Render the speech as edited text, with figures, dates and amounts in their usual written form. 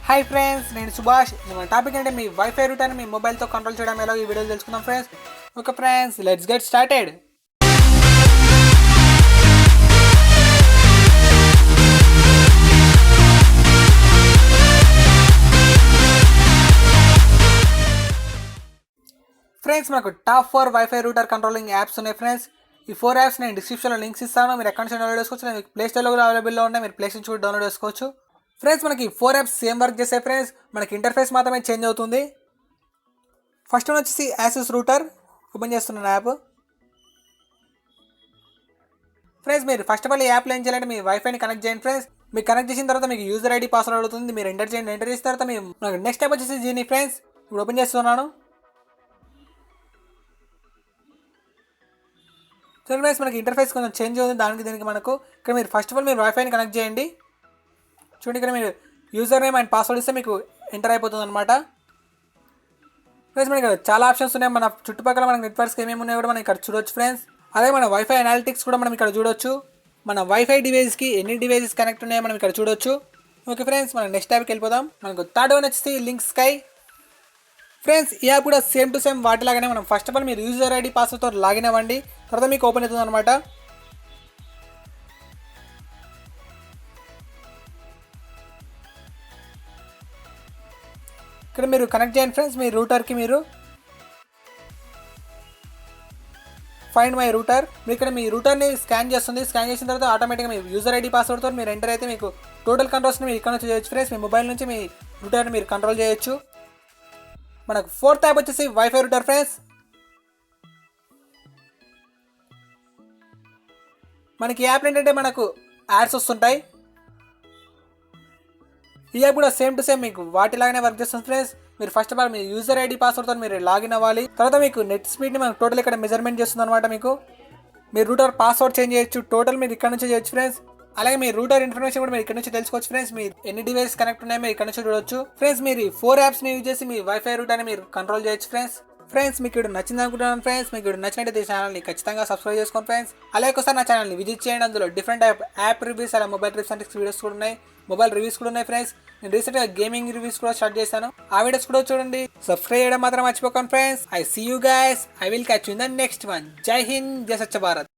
Hi friends, నేను సుభాష్. మన topic అంటే మీ వైఫై రూటర్ని మీ మొబైల్తో కంట్రోల్ చేయడం ఎలా ఈ వీడియోలో తెలుసుకుందాం friends. Okay friends, let's get started. Friends, మనకు top 4 wifi router controlling apps ఉన్నాయి ఫ్రెండ్స్. ఈ 4 యాప్స్ నేను డిస్క్రిప్షన్లో లింక్స్ ఇస్తాను. మీరు అకౌంట్స్ డౌన్లోడ్ చేసుకోవచ్చు. నేను ప్లే స్టోర్లో కూడా అవైలబుల్లో ఉన్నాయి. మీరు ప్లే స్టోర్ కూడా డౌన్లోడ్ చేసుకోవచ్చు. ఫ్రెండ్స్, మనకి 4 యాప్స్ సేమ్ వర్క్ చేస్తాయి ఫ్రెండ్స్. మనకి ఇంటర్ఫేస్ మాత్రమే చేంజ్ అవుతుంది. ఫస్ట్ వన్ వచ్చేసి యాసెస్ రూటర్. ఓపెన్ చేస్తున్నాను యాప్. ఫ్రెండ్స్, మీరు ఫస్ట్ ఆఫ్ ఆల్ ఈ యాప్లో ఏం చేయాలంటే మీ వైఫైని కనెక్ట్ చేయండి ఫ్రెండ్స్. మీరు కనెక్ట్ చేసిన తర్వాత మీకు యూజర్ ఐడి పాస్వర్డ్ అడుగుతుంది. మీరు ఎంటర్ చేయండి. ఎంటర్ చేసిన తర్వాత మీకు నెక్స్ట్ యాప్ వచ్చేసి జీనీ ఫ్రెండ్స్. ఇప్పుడు ఓపెన్ చేస్తున్నాను. సో ఫ్రెండ్స్, మనకి ఇంటర్ఫేస్ కొంచెం చేంజ్ అవుతుంది. దీనికి మనకు ఇక్కడ మీరు ఫస్ట్ ఆఫ్ ఆల్ మీరు వైఫైని కనెక్ట్ చేయండి. చూడండి, ఇక్కడ మీరు యూజర్ నేమ్ అండ్ పాస్వర్డ్ ఇస్తే మీకు ఎంటర్ అయిపోతుంది అనమాట. ఫ్రెండ్స్, మనకి ఇక్కడ చాలా ఆప్షన్స్ ఉన్నాయి. మన చుట్టుపక్కల మనకి నెట్వర్క్స్ ఏమేమి ఉన్నాయో కూడా మనం ఇక్కడ చూడొచ్చు ఫ్రెండ్స్. అదే మన వైఫై అనాలిటిక్స్ కూడా మనం ఇక్కడ చూడొచ్చు. మన వైఫై డివైస్కి ఎన్ని డివైసెస్ కనెక్ట్ ఉన్నాయో మనం ఇక్కడ చూడొచ్చు. ఓకే ఫ్రెండ్స్, మనం నెక్స్ట్ యాప్కి వెళ్ళిపోదాం. మనకు థర్డ్ వన్ వచ్చేసి లింక్ స్కై. ఫ్రెండ్స్, ఈ యాప్ కూడా సేమ్ టు సేమ్ వాటిలాగానే మనం ఫస్ట్ ఆఫ్ ఆల్ మీరు యూజర్ ఐడి పాస్వర్డ్తో లాగిన్ అవ్వండి. తర్వాత మీకు ఓపెన్ అవుతుంది అనమాట. ఇక్కడ మీరు కనెక్ట్ చేయండి ఫ్రెండ్స్. మీ రూటర్కి మీరు ఫైండ్ మై రూటర్. మీరు ఇక్కడ మీ రూటర్ని స్కాన్ చేస్తుంది. స్కాన్ చేసిన తర్వాత ఆటోమేటిక్గా మీ యూజర్ ఐడి పాస్వర్డ్తో మీరు ఎంటర్ అయితే మీకు టోటల్ కంట్రోల్స్ని మీరు ఇక్కడ నుంచి చేయొచ్చు ఫ్రెండ్స్. మీ మొబైల్ నుంచి మీ రూటర్ని మీరు కంట్రోల్ చేయొచ్చు. మనకు ఫోర్త్ యాప్ వచ్చేసి వైఫై రూటర్ ఫ్రెండ్స్. మనకి యాప్ ఏంటంటే మనకు యాడ్స్ వస్తుంటాయి. ఈ యాప్ కూడా సేమ్ టు సేమ్ మీకు వాటిలాగానే వర్క్ చేస్తుంది ఫ్రెండ్స్. మీరు ఫస్ట్ ఆఫ్ ఆల్ మీ యూజర్ ఐడి పాస్వర్డ్తో మీరు లాగిన్ అవ్వాలి. తర్వాత మీకు నెట్ స్పీడ్ని మనకు టోటల్ ఇక్కడ మెజర్మెంట్ చేస్తుంది అనమాట. మీరు రూటర్ పాస్వర్డ్ చేంజ్ చేయొచ్చు. టోటల్ మీరు ఇక్కడ నుంచి చేయొచ్చు ఫ్రెండ్స్. అలాగే మీ రూటర్ ఇన్ఫర్మేషన్ కూడా మీరు ఇక్కడ నుంచి తెలుసుకోవచ్చు ఫ్రెండ్స్. మీరు ఎన్ని డివైస్ కనెక్ట్ ఉన్నాయో మీరు ఇక్కడ నుంచి చూడవచ్చు ఫ్రెండ్స్. మీరు 4 యాప్స్ని యూజ్ చేసి మీ వైఫై రూటర్ని మీరు కంట్రోల్ చేయొచ్చు ఫ్రెండ్స్. ఫ్రెండ్స్, మీకు ఇప్పుడు నచ్చింది అనుకుంటున్నాను ఫ్రెండ్స్. మీకు ఇప్పుడు నచ్చినట్టు ఈ ఛానల్ని ఖచ్చితంగా సబ్స్క్రైబ్ చేసుకోండి ఫ్రెండ్స్. అలాగే ఒకసారి నా ఛానల్ని విజిట్ చేయండి. అందులో డిఫరెంట్ యాప్ రివ్యూస్, అలా మొబైల్ టిప్స్ అండ్ వీడియోస్ కూడా ఉన్నాయి. మొబైల్ రివ్యూస్ కూడా ఉన్నాయి ఫ్రెండ్స్. నేను రీసెంట్గా గేమింగ్ రివ్యూస్ కూడా స్టార్ట్ చేశాను. ఆ వీడియోస్ కూడా చూడండి. సబ్స్క్రైబ్ చేయడం మాత్రం మర్చిపోకండి friends. I see you guys. I will catch you in the next one. జై హింద్, జై స్వచ్ఛ భారత్.